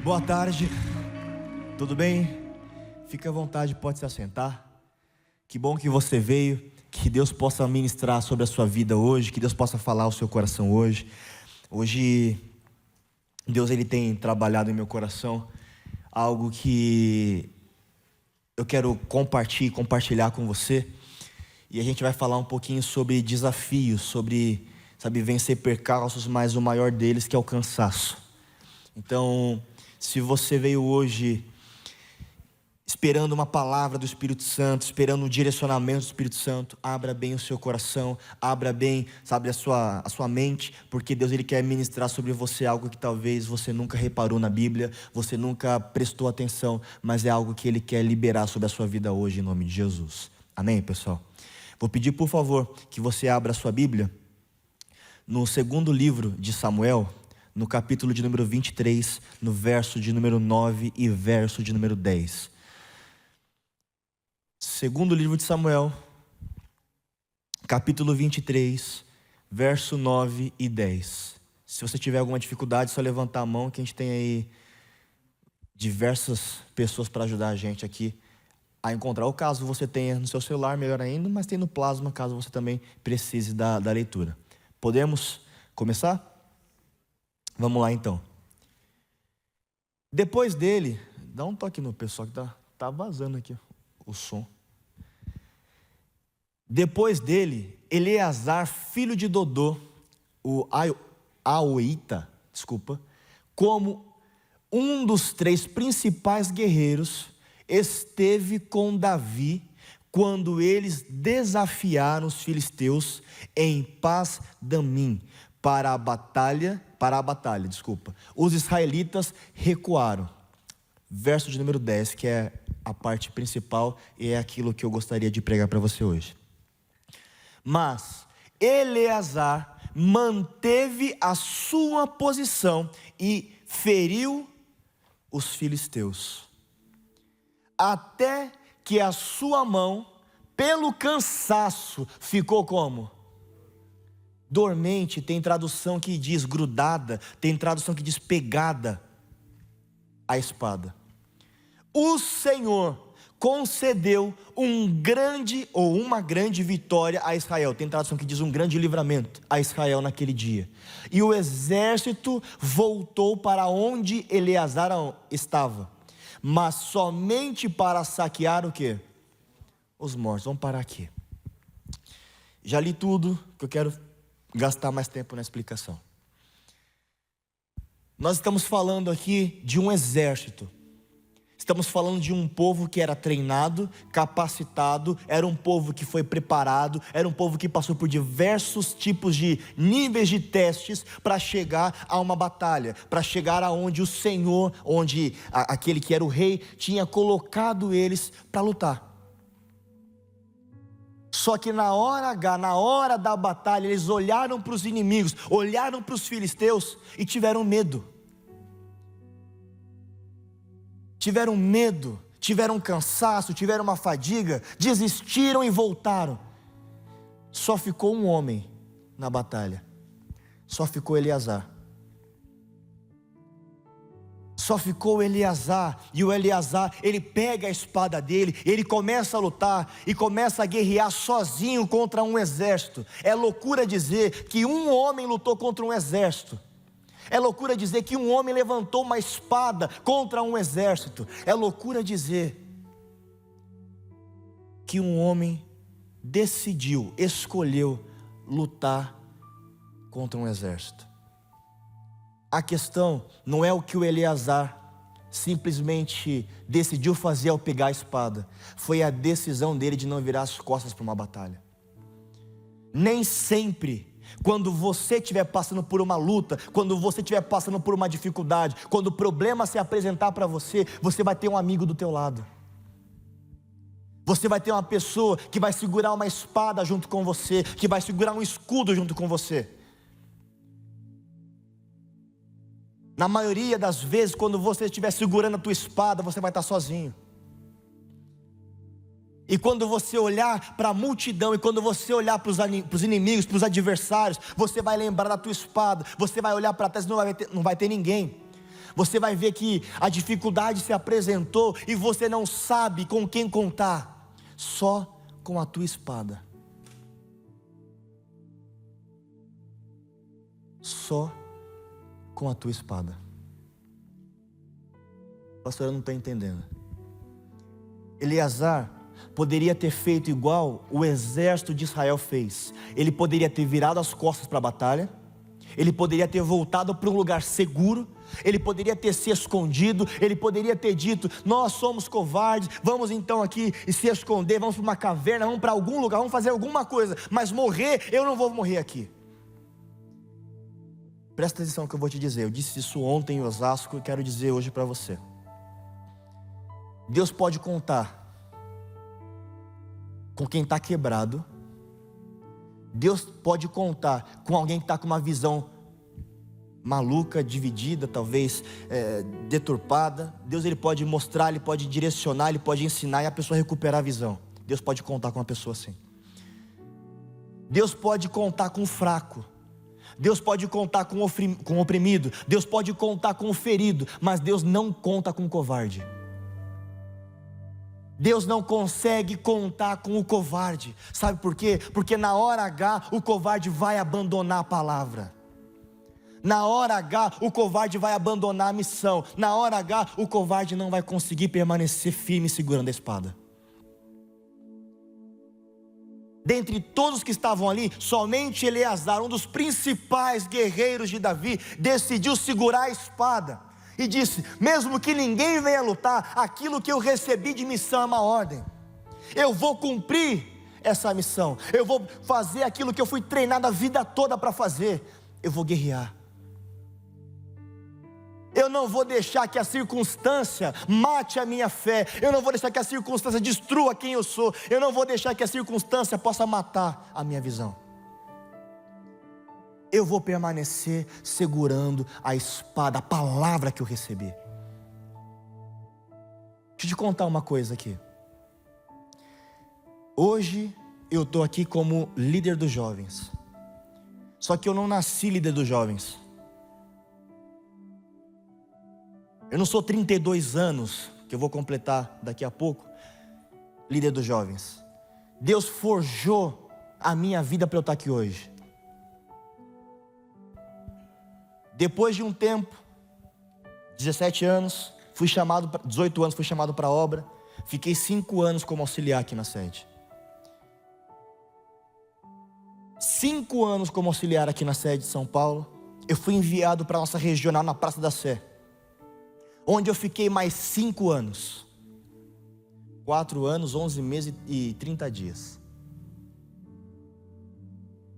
Boa tarde, tudo bem? Fique à vontade, pode se assentar. Que bom que você veio, que Deus possa ministrar sobre a sua vida hoje, que Deus possa falar ao seu coração hoje. Hoje, Deus ele tem trabalhado em meu coração algo que eu quero compartilhar com você. E a gente vai falar um pouquinho sobre desafios, sobre, vencer percalços, mas o maior deles que é o cansaço. Então, se você veio hoje esperando uma palavra do Espírito Santo, esperando um direcionamento do Espírito Santo, abra bem o seu coração, abra bem, a sua mente, porque Deus ele quer ministrar sobre você algo que talvez você nunca reparou na Bíblia, você nunca prestou atenção, mas é algo que Ele quer liberar sobre a sua vida hoje, em nome de Jesus. Amém, pessoal? Vou pedir, por favor, que você abra a sua Bíblia no segundo livro de Samuel, no capítulo de número 23, no verso de número 9 e verso de número 10. Segundo livro de Samuel, capítulo 23, verso 9 e 10. Se você tiver alguma dificuldade, é só levantar a mão, que a gente tem aí diversas pessoas para ajudar a gente aqui a encontrar. Ou caso você tenha no seu celular, melhor ainda, mas tem no Plasma, caso você também precise da leitura. Podemos começar? Vamos lá então. Depois dele, dá um toque no pessoal que tá vazando aqui o som. Depois dele, Eleazar, filho de Dodô, o Aoita, como um dos 3 principais guerreiros, esteve com Davi quando eles desafiaram os filisteus em Pas-damim para a batalha. Os israelitas recuaram. Verso de número 10, que é a parte principal e é aquilo que eu gostaria de pregar para você hoje. Mas Eleazar manteve a sua posição e feriu os filisteus, até que a sua mão, pelo cansaço, ficou como? Dormente. Tem tradução que diz grudada, tem tradução que diz pegada à espada. O Senhor concedeu uma grande vitória a Israel. Tem tradução que diz um grande livramento a Israel naquele dia. E o exército voltou para onde Eleazar estava, mas somente para saquear o quê? Os mortos. Vamos parar aqui. Já li tudo, que eu quero gastar mais tempo na explicação. Nós estamos falando aqui de um exército. Estamos falando de um povo que era treinado, capacitado, era um povo que foi preparado, era um povo que passou por diversos tipos de níveis de testes para chegar a uma batalha, para chegar aonde o Senhor, onde aquele que era o rei, tinha colocado eles para lutar. Só que na hora H, na hora da batalha, eles olharam para os inimigos, olharam para os filisteus e tiveram medo. Tiveram medo, tiveram cansaço, tiveram uma fadiga, desistiram e voltaram. Só ficou um homem na batalha, só ficou Eleazar. Só ficou Eleazar, e o Eleazar, ele pega a espada dele, ele começa a lutar e começa a guerrear sozinho contra um exército. É loucura dizer que um homem lutou contra um exército. É loucura dizer que um homem levantou uma espada contra um exército. É loucura dizer que um homem escolheu lutar contra um exército. A questão não é o que o Eleazar simplesmente decidiu fazer ao pegar a espada. Foi a decisão dele de não virar as costas para uma batalha. Nem sempre, quando você estiver passando por uma luta, quando você estiver passando por uma dificuldade, quando o problema se apresentar para você, você vai ter um amigo do teu lado. Você vai ter uma pessoa que vai segurar uma espada junto com você, que vai segurar um escudo junto com você. Na maioria das vezes, quando você estiver segurando a tua espada, você vai estar sozinho. E quando você olhar para a multidão, e quando você olhar para os inimigos, para os adversários, você vai lembrar da tua espada, você vai olhar para trás e não vai ter ninguém. Você vai ver que a dificuldade se apresentou e você não sabe com quem contar, só com a tua espada. Só com a tua espada. Pastor, eu não estou entendendo. Eleazar poderia ter feito igual o exército de Israel fez. Ele poderia ter virado as costas para a batalha. Ele poderia ter voltado para um lugar seguro. Ele poderia ter se escondido. Ele poderia ter dito: nós somos covardes, vamos então aqui e se esconder, vamos para uma caverna, vamos para algum lugar, vamos fazer alguma coisa, mas morrer, eu não vou morrer aqui. Presta atenção no que eu vou te dizer. Eu disse isso ontem em Osasco e quero dizer hoje para você. Deus pode contar com quem está quebrado. Deus pode contar com alguém que está com uma visão maluca, dividida, talvez deturpada. Deus, Ele pode mostrar, Ele pode direcionar, Ele pode ensinar e a pessoa recuperar a visão. Deus pode contar com uma pessoa assim. Deus pode contar com o fraco. Deus pode contar com o oprimido. Deus pode contar com o ferido. Mas Deus não conta com o covarde. Deus não consegue contar com o covarde. Sabe por quê? Porque na hora H o covarde vai abandonar a palavra. Na hora H o covarde vai abandonar a missão. Na hora H o covarde não vai conseguir permanecer firme segurando a espada. Dentre todos que estavam ali, somente Eleazar, um dos principais guerreiros de Davi, decidiu segurar a espada e disse: mesmo que ninguém venha lutar, aquilo que eu recebi de missão é uma ordem. Eu vou cumprir essa missão. Eu vou fazer aquilo que eu fui treinado a vida toda para fazer. Eu vou guerrear. Eu não vou deixar que a circunstância mate a minha fé. Eu não vou deixar que a circunstância destrua quem eu sou. Eu não vou deixar que a circunstância possa matar a minha visão. Eu vou permanecer segurando a espada, a palavra que eu recebi. Deixa eu te contar uma coisa aqui. Hoje eu estou aqui como líder dos jovens. Só que eu não nasci líder dos jovens. Eu não sou 32 anos, que eu vou completar daqui a pouco, líder dos jovens. Deus forjou a minha vida para eu estar aqui hoje. Depois de um tempo, 17 anos, 18 anos fui chamado para a obra. Fiquei 5 anos como auxiliar aqui na sede. 5 anos como auxiliar aqui na sede de São Paulo. Eu fui enviado para a nossa regional na Praça da Sé, onde eu fiquei mais 5 anos. 4 anos, 11 meses e 30 dias.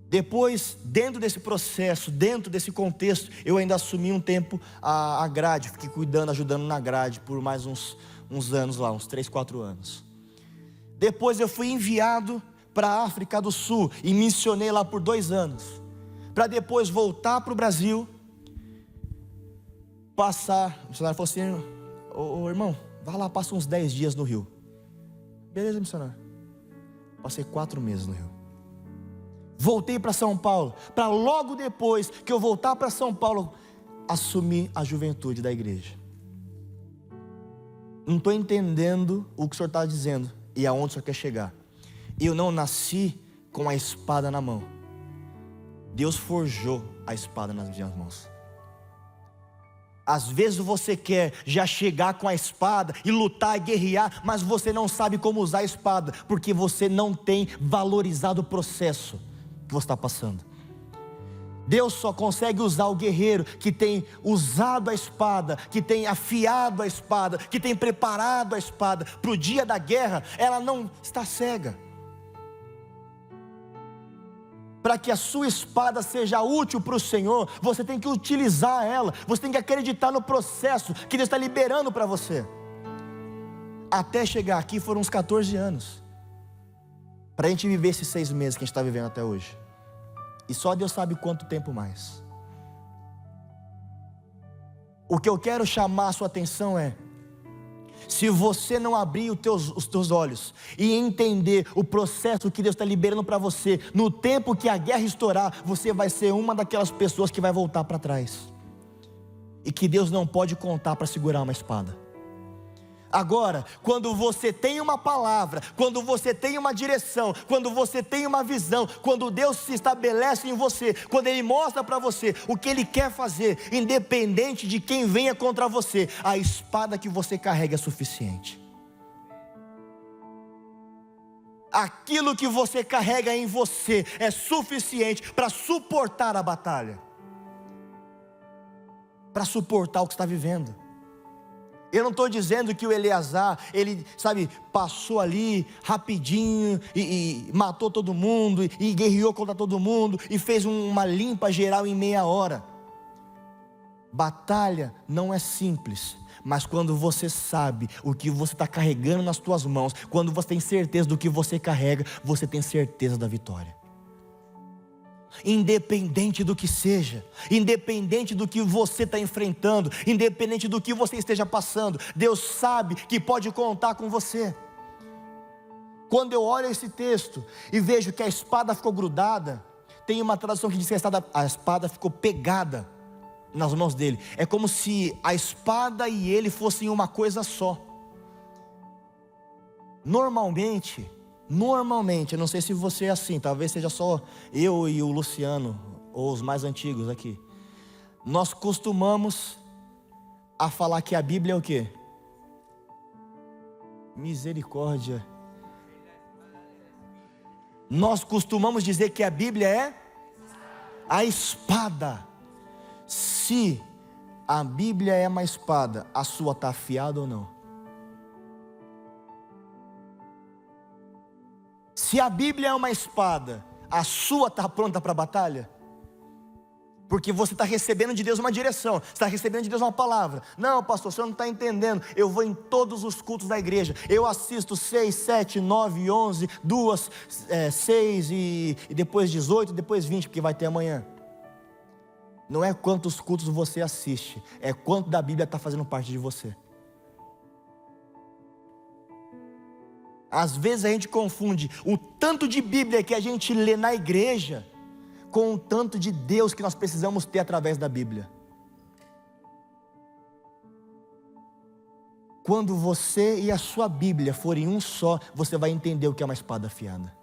Depois, dentro desse processo, dentro desse contexto, eu ainda assumi um tempo a grade. Fiquei cuidando, ajudando na grade por mais uns anos lá, uns 3, 4 anos. Depois eu fui enviado para a África do Sul e missionei lá por 2 anos. Para depois voltar para o Brasil, passar. O missionário falou assim: ô irmão, vai lá, passa uns 10 dias no Rio. Beleza, missionário. Passei 4 meses no Rio. Voltei para São Paulo, para logo depois que eu voltar para São Paulo, assumir a juventude da igreja. Não estou entendendo o que o senhor está dizendo e aonde o senhor quer chegar. Eu não nasci com a espada na mão. Deus forjou a espada nas minhas mãos. Às vezes você quer já chegar com a espada e lutar e guerrear, mas você não sabe como usar a espada, porque você não tem valorizado o processo que você está passando. Deus só consegue usar o guerreiro que tem usado a espada, que tem afiado a espada, que tem preparado a espada para o dia da guerra. Ela não está cega. Para que a sua espada seja útil para o Senhor, você tem que utilizar ela. Você tem que acreditar no processo que Deus está liberando para você. Até chegar aqui foram uns 14 anos. Para a gente viver esses 6 meses que a gente está vivendo até hoje. E só Deus sabe quanto tempo mais. O que eu quero chamar a sua atenção é: se você não abrir os teus olhos e entender o processo que Deus está liberando para você, no tempo que a guerra estourar, você vai ser uma daquelas pessoas que vai voltar para trás. e que Deus não pode contar para segurar uma espada. Agora, quando você tem uma palavra, quando você tem uma direção, quando você tem uma visão, quando Deus se estabelece em você, quando Ele mostra para você o que Ele quer fazer, independente de quem venha contra você, a espada que você carrega é suficiente. Aquilo que você carrega em você é suficiente para suportar a batalha, para suportar o que está vivendo. Eu não estou dizendo que o Eleazar, ele, passou ali rapidinho e matou todo mundo, e guerreou contra todo mundo, e fez uma limpa geral em meia hora. Batalha não é simples, mas quando você sabe o que você está carregando nas suas mãos, quando você tem certeza do que você carrega, você tem certeza da vitória. Independente do que seja, independente do que você está enfrentando, independente do que você esteja passando, Deus sabe que pode contar com você. Quando eu olho esse texto e vejo que a espada ficou grudada, tem uma tradução que diz que a espada ficou pegada nas mãos dele. É como se a espada e ele fossem uma coisa só. Normalmente, eu não sei se você é assim, talvez seja só eu e o Luciano, ou os mais antigos aqui. Nós costumamos a falar que a Bíblia é o quê? Misericórdia. Nós costumamos dizer que a Bíblia é a espada. Se a Bíblia é uma espada, a sua está afiada ou não? Se a Bíblia é uma espada, a sua está pronta para a batalha? Porque você está recebendo de Deus uma direção, você está recebendo de Deus uma palavra. Não, pastor, o senhor não está entendendo. Eu vou em todos os cultos da igreja, eu assisto 6, 7, 9, 11, 2, 6 e depois 18, depois 20, porque vai ter amanhã. Não é quantos cultos você assiste, é quanto da Bíblia está fazendo parte de você. Às vezes a gente confunde o tanto de Bíblia que a gente lê na igreja com o tanto de Deus que nós precisamos ter através da Bíblia. Quando você e a sua Bíblia forem um só, você vai entender o que é uma espada afiada.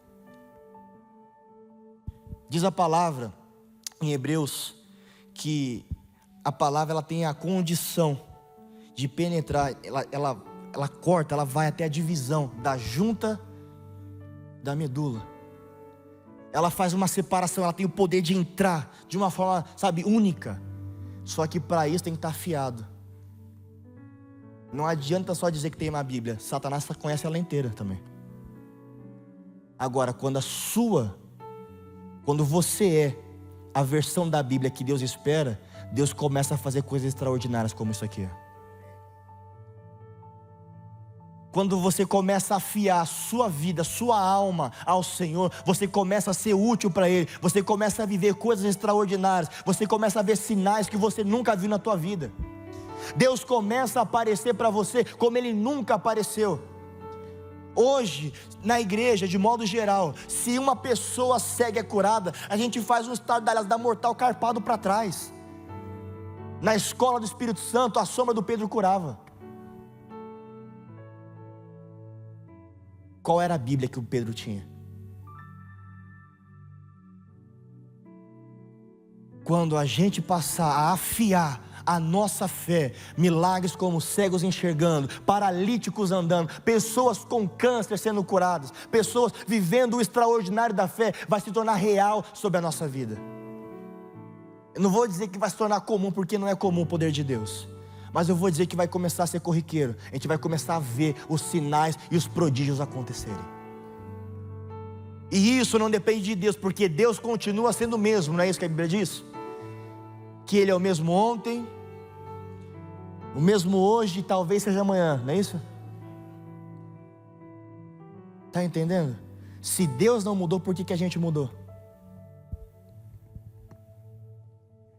Diz a palavra em Hebreus que a palavra ela tem a condição de penetrar, ela corta, ela vai até a divisão da junta da medula. Ela faz uma separação, ela tem o poder de entrar de uma forma, única. Só que para isso tem que estar afiado. Não adianta só dizer que tem uma Bíblia. Satanás conhece ela inteira também. Agora, quando você é a versão da Bíblia que Deus espera, Deus começa a fazer coisas extraordinárias como isso aqui. Quando você começa a afiar a sua vida, a sua alma ao Senhor, você começa a ser útil para Ele, você começa a viver coisas extraordinárias, você começa a ver sinais que você nunca viu na tua vida. Deus começa a aparecer para você como Ele nunca apareceu. Hoje, na igreja, de modo geral, se uma pessoa cega é curada, a gente faz um estardalhaço da mortal carpado para trás. Na escola do Espírito Santo, a sombra do Pedro curava. Qual era a Bíblia que o Pedro tinha? Quando a gente passar a afiar a nossa fé, milagres como cegos enxergando, paralíticos andando, pessoas com câncer sendo curadas, pessoas vivendo o extraordinário da fé, vai se tornar real sobre a nossa vida. Eu não vou dizer que vai se tornar comum, porque não é comum o poder de Deus, mas eu vou dizer que vai começar a ser corriqueiro. A gente vai começar a ver os sinais e os prodígios acontecerem. E isso não depende de Deus, porque Deus continua sendo o mesmo, não é isso que a Bíblia diz? Que Ele é o mesmo ontem, o mesmo hoje e talvez seja amanhã, não é isso? Está entendendo? Se Deus não mudou, por que a gente mudou?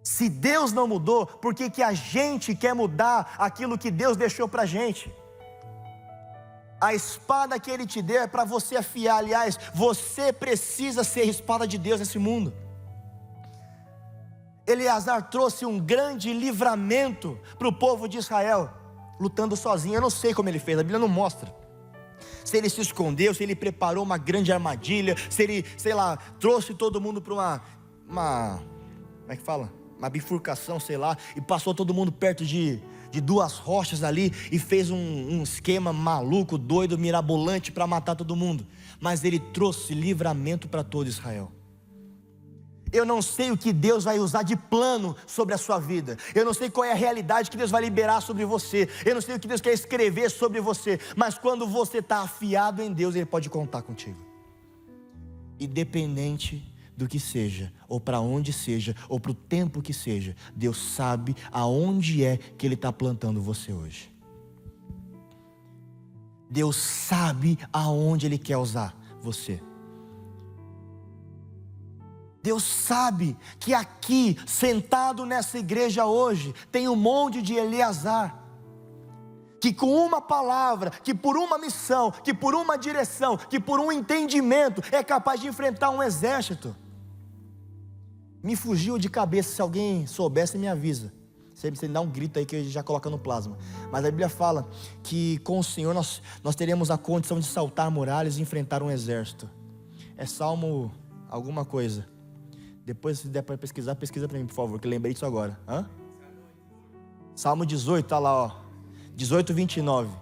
Se Deus não mudou, por que a gente quer mudar aquilo que Deus deixou para a gente? A espada que Ele te deu é para você afiar. Aliás, você precisa ser a espada de Deus nesse mundo. Eleazar trouxe um grande livramento para o povo de Israel, lutando sozinho. Eu não sei como ele fez, a Bíblia não mostra. Se ele se escondeu, se ele preparou uma grande armadilha, se ele, sei lá, trouxe todo mundo para uma como é que fala? Uma bifurcação, sei lá, e passou todo mundo perto de duas rochas ali, e fez um esquema maluco, doido, mirabolante para matar todo mundo. Mas ele trouxe livramento para todo Israel. Eu não sei o que Deus vai usar de plano sobre a sua vida. Eu não sei qual é a realidade que Deus vai liberar sobre você. Eu não sei o que Deus quer escrever sobre você. Mas quando você está afiado em Deus, Ele pode contar contigo. Independente do que seja, ou para onde seja, ou para o tempo que seja, Deus sabe aonde é que Ele está plantando você hoje. Deus sabe aonde Ele quer usar você. Deus sabe que aqui, sentado nessa igreja hoje, tem um monte de Eleazar, que com uma palavra, que por uma missão, que por uma direção, que por um entendimento, é capaz de enfrentar um exército. Me fugiu de cabeça, se alguém soubesse me avisa. Você dá um grito aí que eu já coloco no plasma. Mas a Bíblia fala que com o Senhor nós teremos a condição de saltar muralhas e enfrentar um exército. É Salmo alguma coisa. Depois, se der para pesquisar, pesquisa para mim, por favor, que eu lembrei disso agora. Salmo 18, tá lá, ó. 18, 29.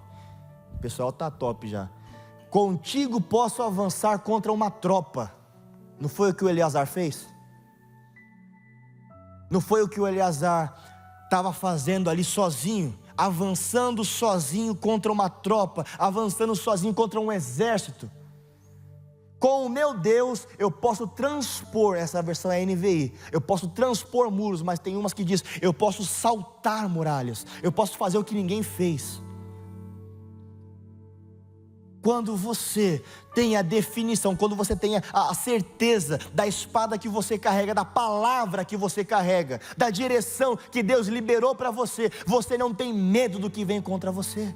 O pessoal tá top já. Contigo posso avançar contra uma tropa. Não foi o que o Eleazar fez? Não foi o que o Eleazar estava fazendo ali sozinho? Avançando sozinho contra uma tropa, avançando sozinho contra um exército. Com o meu Deus, eu posso transpor, essa versão é NVI, eu posso transpor muros, mas tem umas que diz, eu posso saltar muralhas, eu posso fazer o que ninguém fez. Quando você tem a definição, quando você tem a certeza da espada que você carrega, da palavra que você carrega, da direção que Deus liberou para você, você não tem medo do que vem contra você.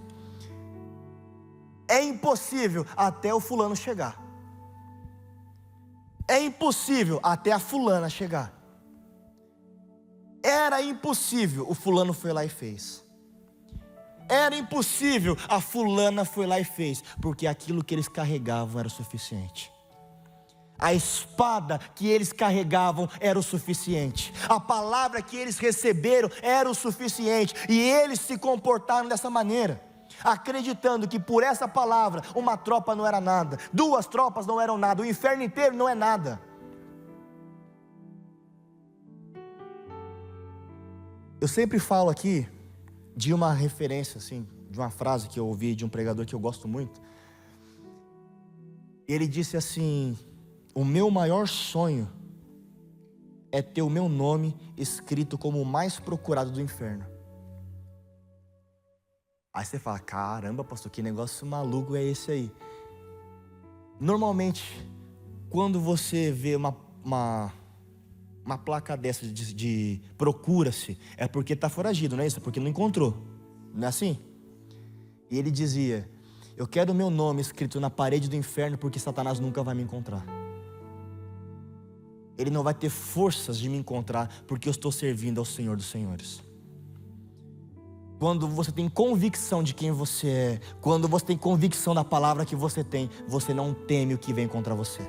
É impossível até o fulano chegar. É impossível até a fulana chegar. Era impossível, o fulano foi lá e fez. Era impossível, a fulana foi lá e fez, porque aquilo que eles carregavam era o suficiente. A espada que eles carregavam era o suficiente. A palavra que eles receberam era o suficiente. E eles se comportaram dessa maneira, acreditando que por essa palavra uma tropa não era nada, duas tropas não eram nada, o inferno inteiro não é nada. Eu sempre falo aqui de uma referência assim, de uma frase que eu ouvi de um pregador que eu gosto muito. Ele disse assim: o meu maior sonho é ter o meu nome escrito como o mais procurado do inferno. Aí você fala, caramba, pastor, que negócio maluco é esse aí? Normalmente, quando você vê uma placa dessa de procura-se, é porque está foragido, não é isso? É porque não encontrou, não é assim? E ele dizia, eu quero o meu nome escrito na parede do inferno, porque Satanás nunca vai me encontrar. Ele não vai ter forças de me encontrar, porque eu estou servindo ao Senhor dos Senhores. Quando você tem convicção de quem você é, quando você tem convicção da palavra que você tem, você não teme o que vem contra você.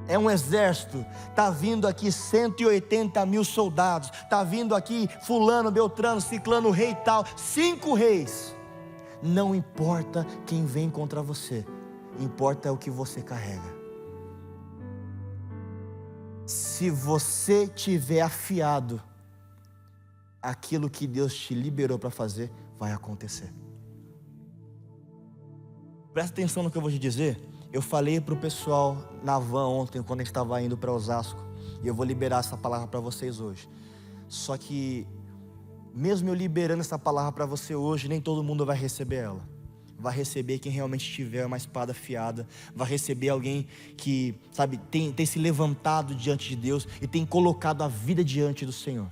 É um exército, está vindo aqui 180 mil soldados, está vindo aqui fulano, beltrano, ciclano, rei e tal, 5 reis. Não importa quem vem contra você, importa o que você carrega. Se você tiver afiado, aquilo que Deus te liberou para fazer, vai acontecer. Presta atenção no que eu vou te dizer. Eu falei para o pessoal na van ontem, quando a gente estava indo para Osasco, e eu vou liberar essa palavra para vocês hoje. Só que, mesmo eu liberando essa palavra para você hoje, nem todo mundo vai receber ela. Vai receber quem realmente tiver uma espada afiada, vai receber alguém que, sabe, tem se levantado diante de Deus e tem colocado a vida diante do Senhor.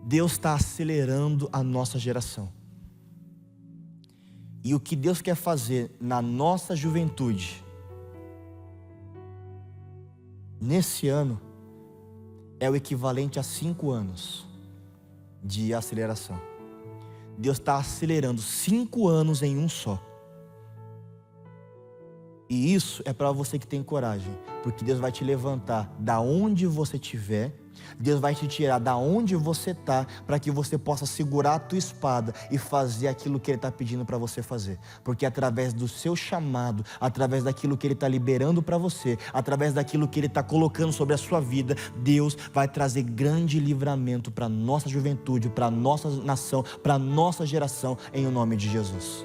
Deus está acelerando a nossa geração. E o que Deus quer fazer na nossa juventude Nesse ano, é o equivalente a 5 anos de aceleração. Deus está acelerando 5 anos em um só. E isso é para você que tem coragem, porque Deus vai te levantar da onde você estiver, Deus vai te tirar da onde você está, para que você possa segurar a tua espada e fazer aquilo que Ele está pedindo para você fazer. Porque através do seu chamado, através daquilo que Ele está liberando para você, através daquilo que Ele está colocando sobre a sua vida, Deus vai trazer grande livramento para a nossa juventude, para a nossa nação, para a nossa geração, em o nome de Jesus.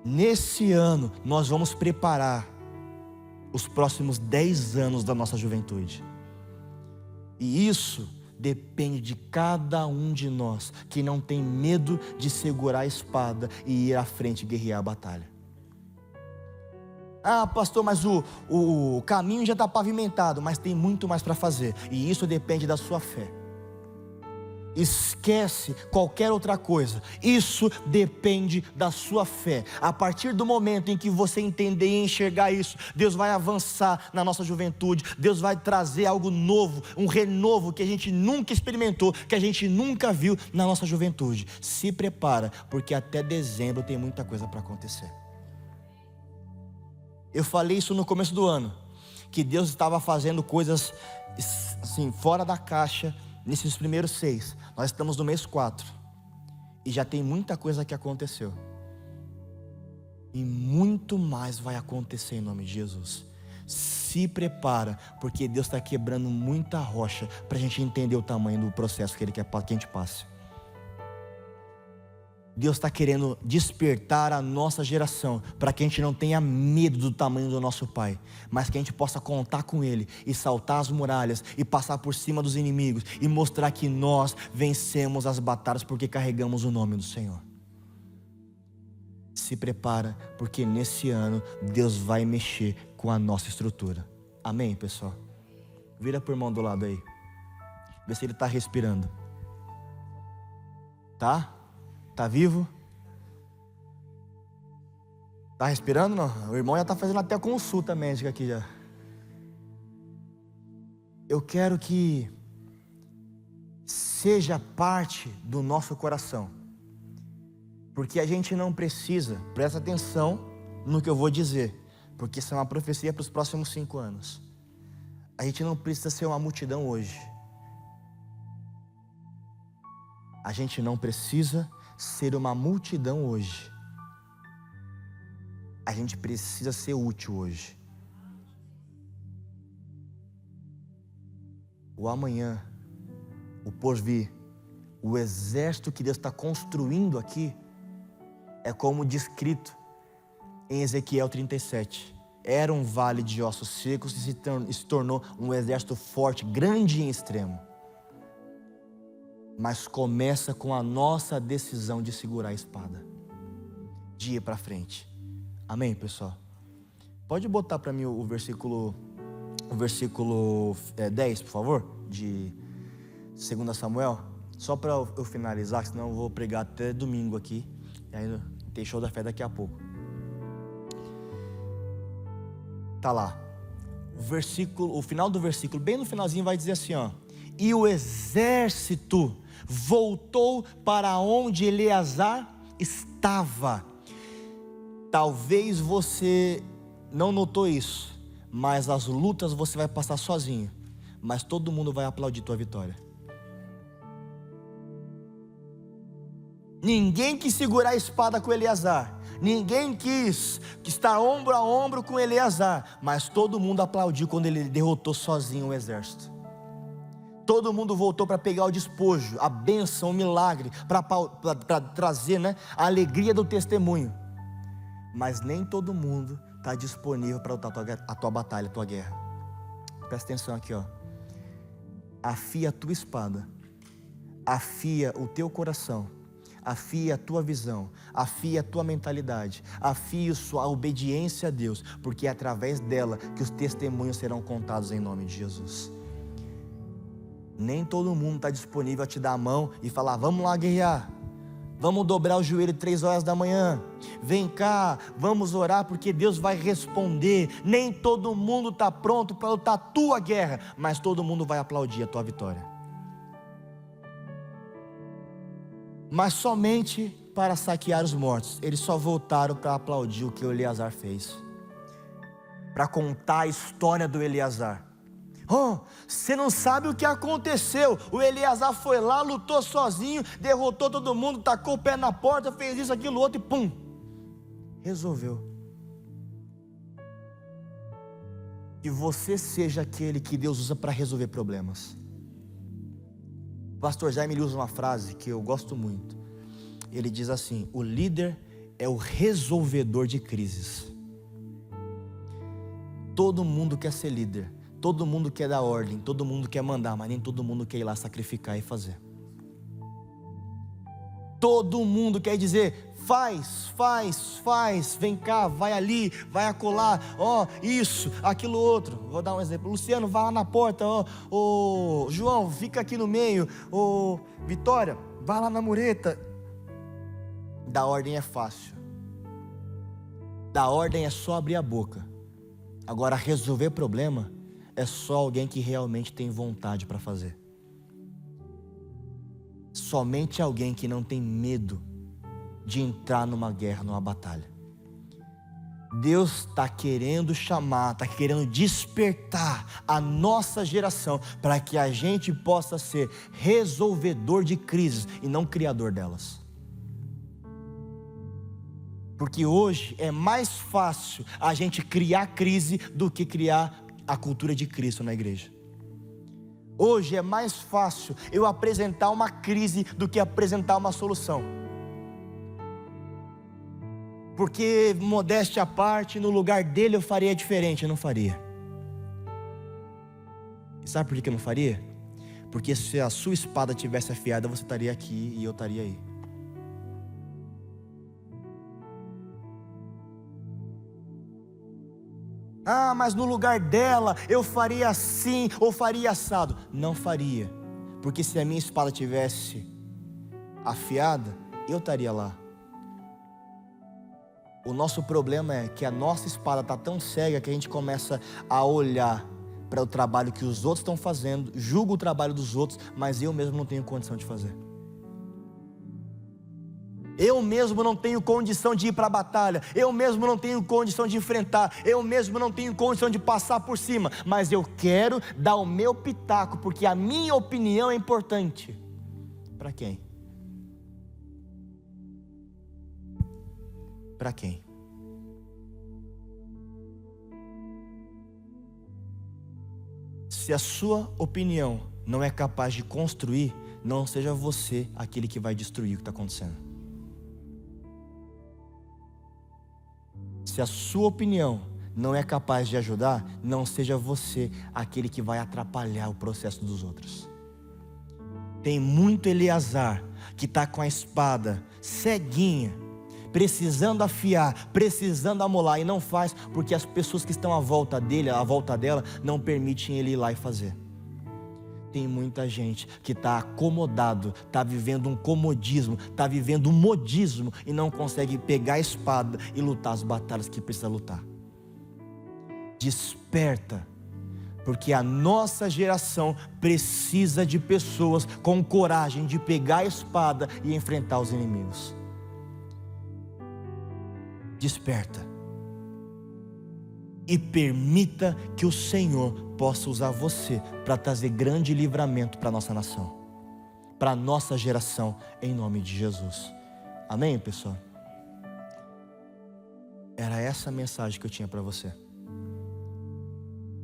Nesse ano, nós vamos preparar os próximos 10 anos da nossa juventude. E isso depende de cada um de nós, que não tem medo de segurar a espada e ir à frente e guerrear a batalha. Ah, pastor, mas o caminho já está pavimentado, mas tem muito mais para fazer. E isso depende da sua fé. Esquece qualquer outra coisa. Isso depende da sua fé. A partir do momento em que você entender e enxergar isso, Deus vai avançar na nossa juventude. Deus vai trazer algo novo, um renovo que a gente nunca experimentou, que a gente nunca viu na nossa juventude. Se prepara, porque até dezembro tem muita coisa para acontecer. Eu falei isso no começo do ano, que Deus estava fazendo coisas assim, fora da caixa. Nesses primeiros 6, nós estamos no mês 4, e já tem muita coisa que aconteceu, e muito mais vai acontecer em nome de Jesus. Se prepara, porque Deus está quebrando muita rocha, para a gente entender o tamanho do processo que Ele quer que a gente passe. Deus está querendo despertar a nossa geração, para que a gente não tenha medo do tamanho do nosso Pai, mas que a gente possa contar com Ele, e saltar as muralhas, e passar por cima dos inimigos, e mostrar que nós vencemos as batalhas, porque carregamos o nome do Senhor. Se prepara, porque nesse ano, Deus vai mexer com a nossa estrutura. Amém, pessoal? Vira para o irmão do lado aí, vê se ele está respirando. Tá? Está vivo? Está respirando? Não? O irmão já está fazendo até consulta médica aqui já. Eu quero que seja parte do nosso coração, porque a gente não precisa, presta atenção no que eu vou dizer, porque isso é uma profecia para os próximos 5 anos. A gente não precisa ser uma multidão hoje. A gente não precisa ser uma multidão hoje. A gente precisa ser útil hoje. O amanhã, o porvir, o exército que Deus está construindo aqui, é como descrito em Ezequiel 37. Era um vale de ossos secos e se tornou um exército forte, grande em extremo. Mas começa com a nossa decisão de segurar a espada, de ir para frente. Amém, pessoal? Pode botar para mim o versículo 10, por favor, de 2 Samuel, só para eu finalizar, senão eu vou pregar até domingo aqui, e aí tem show da fé daqui a pouco. Tá lá, o final do versículo, bem no finalzinho vai dizer assim, ó: e o exército voltou para onde Eleazar estava. Talvez você não notou isso, mas as lutas você vai passar sozinho, mas todo mundo vai aplaudir tua vitória. Ninguém quis segurar a espada com Eleazar, ninguém quis estar ombro a ombro com Eleazar, mas todo mundo aplaudiu quando ele derrotou sozinho o exército. Todo mundo voltou para pegar o despojo, a bênção, o milagre, para trazer, a alegria do testemunho. Mas nem todo mundo está disponível para lutar a tua batalha, a tua guerra. Presta atenção aqui, ó. Afia a tua espada, afia o teu coração, afia a tua visão, afia a tua mentalidade, afia a sua obediência a Deus, porque é através dela que os testemunhos serão contados em nome de Jesus. Nem todo mundo está disponível a te dar a mão e falar: vamos lá guerrear. Vamos dobrar o joelho 3 horas da manhã. Vem cá, vamos orar porque Deus vai responder. Nem todo mundo está pronto para lutar a tua guerra, mas todo mundo vai aplaudir a tua vitória. Mas somente para saquear os mortos. Eles só voltaram para aplaudir o que o Eleazar fez, para contar a história do Eleazar. Oh, você não sabe o que aconteceu. O Eleazar foi lá, lutou sozinho, derrotou todo mundo, tacou o pé na porta, fez isso, aquilo, outro e pum, resolveu. Que você seja aquele que Deus usa para resolver problemas. O pastor Jaime usa uma frase que eu gosto muito. Ele diz assim: o líder é o resolvedor de crises. Todo mundo quer ser líder, todo mundo quer dar ordem, todo mundo quer mandar, mas nem todo mundo quer ir lá sacrificar e fazer. Todo mundo quer dizer: faz, vem cá, vai ali, vai acolá, ó, isso, aquilo outro. Vou dar um exemplo: Luciano, vai lá na porta, ó, João, fica aqui no meio, Vitória, vai lá na mureta. Dar ordem é fácil, dar ordem é só abrir a boca. Agora, resolver problema é só alguém que realmente tem vontade para fazer. Somente alguém que não tem medo de entrar numa guerra, numa batalha. Deus está querendo chamar, está querendo despertar a nossa geração para que a gente possa ser resolvedor de crises e não criador delas. Porque hoje é mais fácil a gente criar crise do que criar a cultura de Cristo na igreja. Hoje é mais fácil eu apresentar uma crise do que apresentar uma solução. Porque, modéstia à parte, no lugar dele eu faria diferente. Eu não faria. E sabe por que eu não faria? Porque se a sua espada tivesse afiada, você estaria aqui e eu estaria aí. Ah, mas no lugar dela eu faria assim ou faria assado. Não faria, porque se a minha espada tivesse afiada, eu estaria lá. O nosso problema é que a nossa espada está tão cega que a gente começa a olhar para o trabalho que os outros estão fazendo, julga o trabalho dos outros, mas eu mesmo não tenho condição de fazer. Eu mesmo não tenho condição de ir para a batalha, eu mesmo não tenho condição de enfrentar, eu mesmo não tenho condição de passar por cima, mas eu quero dar o meu pitaco, porque a minha opinião é importante. Para quem? Para quem? Se a sua opinião não é capaz de construir, não seja você aquele que vai destruir o que está acontecendo. Se a sua opinião não é capaz de ajudar, não seja você aquele que vai atrapalhar o processo dos outros. Tem muito Eleazar que está com a espada ceguinha, precisando afiar, precisando amolar, e não faz porque as pessoas que estão à volta dele, à volta dela, não permitem ele ir lá e fazer. Tem muita gente que está acomodado, está vivendo um comodismo, está vivendo um modismo e não consegue pegar a espada e lutar as batalhas que precisa lutar. Desperta, porque a nossa geração precisa de pessoas com coragem de pegar a espada e enfrentar os inimigos. Desperta e permita que o Senhor possa usar você para trazer grande livramento para a nossa nação, para a nossa geração, em nome de Jesus. Amém, pessoal? Era essa a mensagem que eu tinha para você.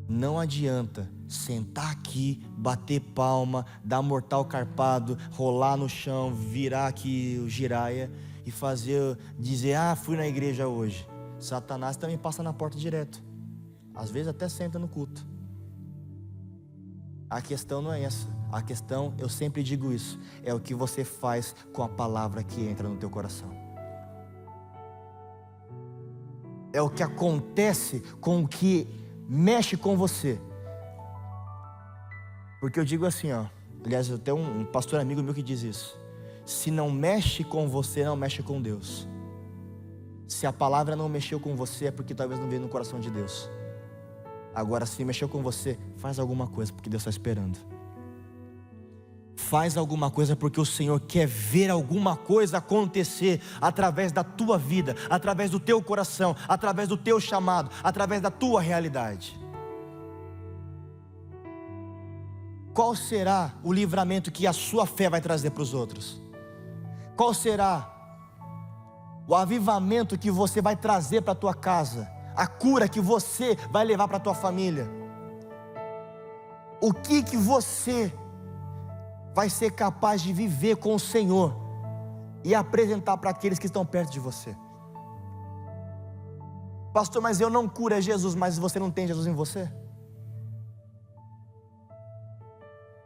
Não adianta sentar aqui, bater palma, dar mortal carpado, rolar no chão, virar aqui o giraia e dizer: fui na igreja hoje. Satanás também passa na porta direto, às vezes até senta no culto. A questão não é essa. A questão, eu sempre digo isso, é o que você faz com a palavra que entra no teu coração. É o que acontece com o que mexe com você. Porque eu digo assim, aliás, eu tenho um pastor amigo meu que diz isso: Se não mexe com você, não mexe com Deus. Se a palavra não mexeu com você, é porque talvez não veio no coração de Deus. Agora, se mexeu com você, faz alguma coisa, porque Deus está esperando. Faz alguma coisa, porque o Senhor quer ver alguma coisa acontecer através da tua vida, através do teu coração, através do teu chamado, através da tua realidade. Qual será o livramento que a sua fé vai trazer para os outros? Qual será o avivamento que você vai trazer para a tua casa? A cura que você vai levar para a tua família? O que você vai ser capaz de viver com o Senhor e apresentar para aqueles que estão perto de você? Pastor, mas eu não curo é Jesus, mas você não tem Jesus em você?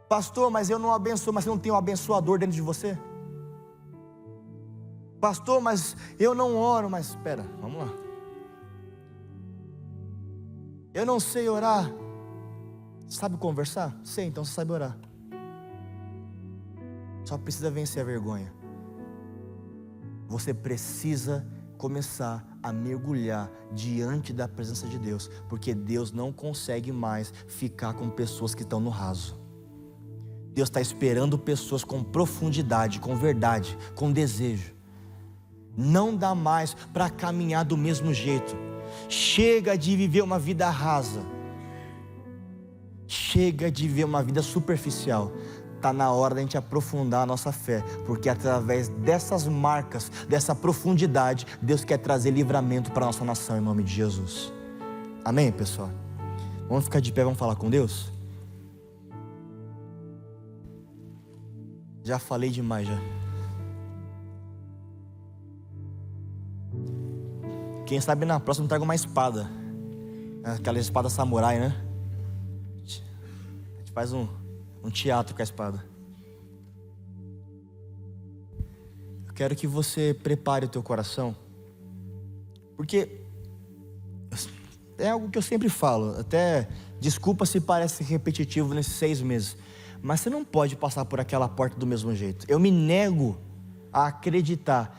Pastor, mas eu não abençoo, mas você não tem um abençoador dentro de você? Pastor, mas eu não oro, mas espera, vamos lá. Eu não sei orar. Sabe conversar? Sei, então você sabe orar. Só precisa vencer a vergonha. Você precisa começar a mergulhar diante da presença de Deus, porque Deus não consegue mais ficar com pessoas que estão no raso. Deus está esperando pessoas com profundidade, com verdade, com desejo. Não dá mais para caminhar do mesmo jeito. Chega de viver uma vida rasa. Chega de viver uma vida superficial. Está na hora da gente aprofundar a nossa fé, porque através dessas marcas, dessa profundidade, Deus quer trazer livramento para a nossa nação, em nome de Jesus. Amém, pessoal? Vamos ficar de pé, vamos falar com Deus? Já falei demais já. Quem sabe na próxima traga uma espada. Aquela espada samurai, né? A gente faz um teatro com a espada. Eu quero que você prepare o teu coração, porque é algo que eu sempre falo. Até desculpa se parece repetitivo nesses 6 meses, mas você não pode passar por aquela porta do mesmo jeito. Eu me nego a acreditar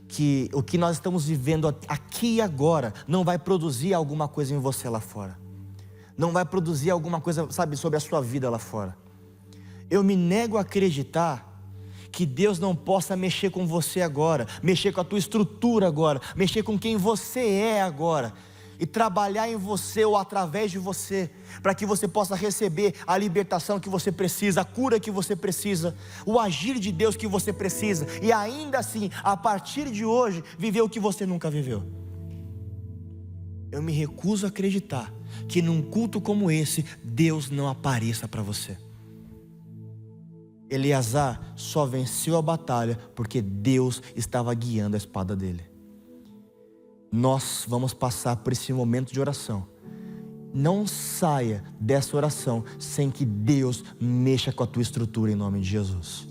que o que nós estamos vivendo aqui e agora não vai produzir alguma coisa em você lá fora. Não vai produzir alguma coisa, sabe, sobre a sua vida lá fora. Eu me nego a acreditar que Deus não possa mexer com você agora, mexer com a tua estrutura agora, mexer com quem você é agora, e trabalhar em você ou através de você, para que você possa receber a libertação que você precisa, a cura que você precisa, o agir de Deus que você precisa, e ainda assim, a partir de hoje, viver o que você nunca viveu. Eu me recuso a acreditar que num culto como esse, Deus não apareça para você. Eleazar só venceu a batalha porque Deus estava guiando a espada dele. Nós vamos passar por esse momento de oração. Não saia dessa oração sem que Deus mexa com a tua estrutura, em nome de Jesus.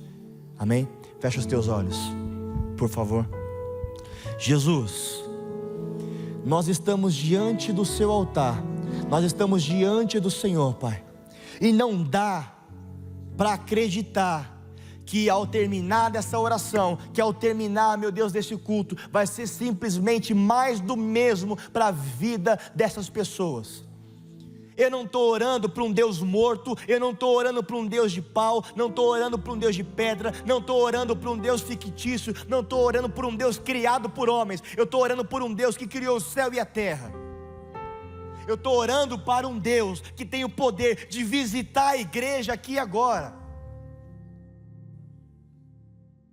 Amém? Fecha os teus olhos, por favor. Jesus, nós estamos diante do seu altar, nós estamos diante do Senhor, Pai, e não dá para acreditar que ao terminar dessa oração, que ao terminar, meu Deus, desse culto, vai ser simplesmente mais do mesmo para a vida dessas pessoas. Eu não estou orando para um Deus morto, eu não estou orando para um Deus de pau, não estou orando para um Deus de pedra, não estou orando para um Deus fictício, não estou orando por um Deus criado por homens, eu estou orando por um Deus que criou o céu e a terra. Eu estou orando para um Deus que tem o poder de visitar a igreja aqui agora.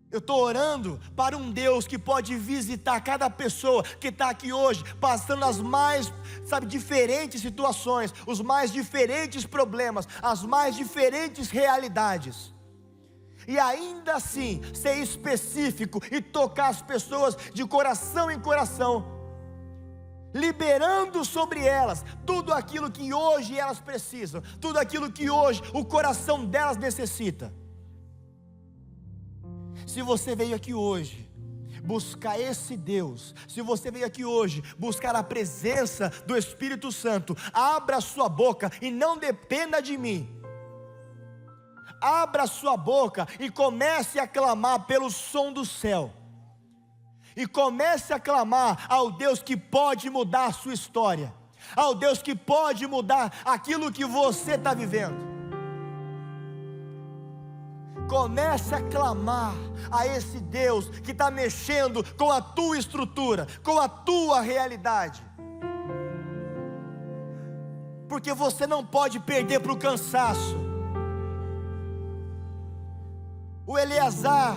Eu estou orando para um Deus que pode visitar cada pessoa que está aqui hoje, passando as mais, diferentes situações, os mais diferentes problemas, as mais diferentes realidades. E ainda assim, ser específico e tocar as pessoas de coração em coração, liberando sobre elas tudo aquilo que hoje elas precisam, tudo aquilo que hoje o coração delas necessita. Se você veio aqui hoje buscar esse Deus, se você veio aqui hoje buscar a presença do Espírito Santo, abra a sua boca e não dependa de mim. abra sua boca e comece a clamar pelo som do céu. E comece a clamar ao Deus que pode mudar a sua história, ao Deus que pode mudar aquilo que você está vivendo. Comece a clamar a esse Deus que está mexendo com a tua estrutura, com a tua realidade. Porque você não pode perder para o cansaço. O Eleazar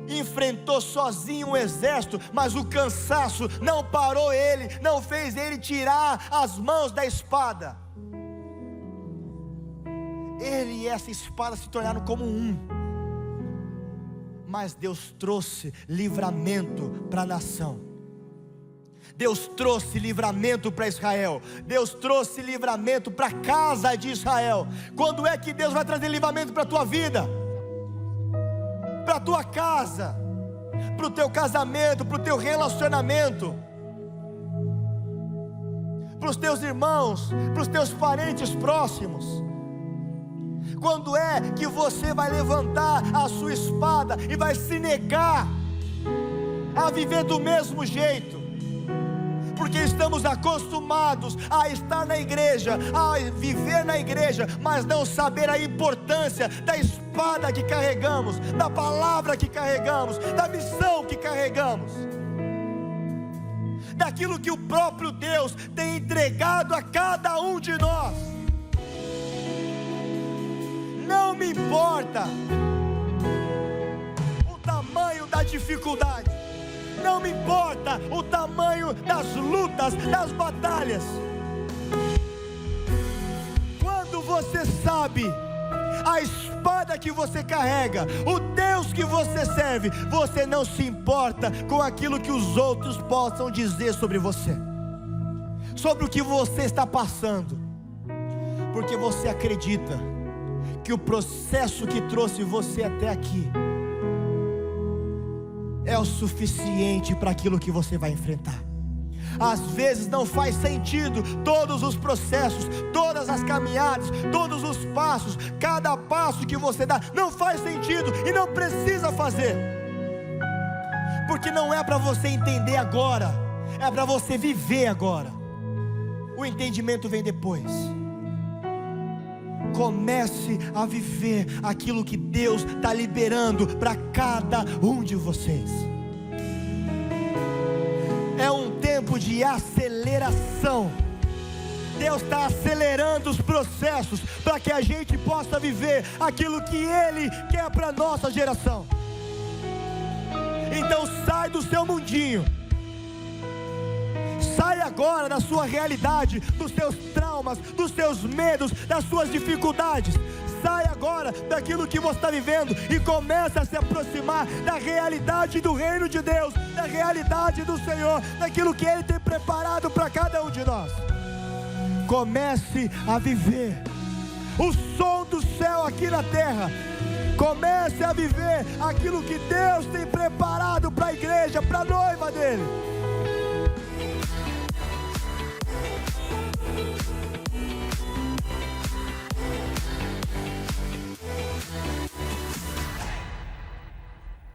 enfrentou sozinho um exército, mas o cansaço não parou ele, não fez ele tirar as mãos da espada. Ele e essa espada se tornaram como um. Mas Deus trouxe livramento para a nação. Deus trouxe livramento para Israel. Deus trouxe livramento para a casa de Israel. Quando é que Deus vai trazer livramento para a tua vida? Para a tua casa, para o teu casamento, para o teu relacionamento, para os teus irmãos, para os teus parentes próximos. Quando é que você vai levantar a sua espada e vai se negar a viver do mesmo jeito? Porque estamos acostumados a estar na igreja, a viver na igreja, mas não saber a importância da espada que carregamos, da palavra que carregamos, da missão que carregamos, daquilo que o próprio Deus tem entregado a cada um de nós. Não me importa o tamanho da dificuldade, não me importa o tamanho das lutas, das batalhas. Quando você sabe a espada que você carrega, o Deus que você serve, você não se importa com aquilo que os outros possam dizer sobre você, sobre o que você está passando, porque você acredita que o processo que trouxe você até aqui é o suficiente para aquilo que você vai enfrentar. Às vezes não faz sentido todos os processos, todas as caminhadas, todos os passos, cada passo que você dá, não faz sentido e não precisa fazer, porque não é para você entender agora, é para você viver agora. O entendimento vem depois. Comece a viver aquilo que Deus está liberando para cada um de vocês. É um tempo de aceleração. Deus está acelerando os processos para que a gente possa viver aquilo que Ele quer para a nossa geração. Então sai do seu mundinho. Sai agora da sua realidade, dos seus traumas, dos seus medos, das suas dificuldades. Sai agora daquilo que você está vivendo e começa a se aproximar da realidade do reino de Deus, da realidade do Senhor, daquilo que Ele tem preparado para cada um de nós. Comece a viver o som do céu aqui na terra. Comece a viver aquilo que Deus tem preparado para a igreja, para a noiva dEle.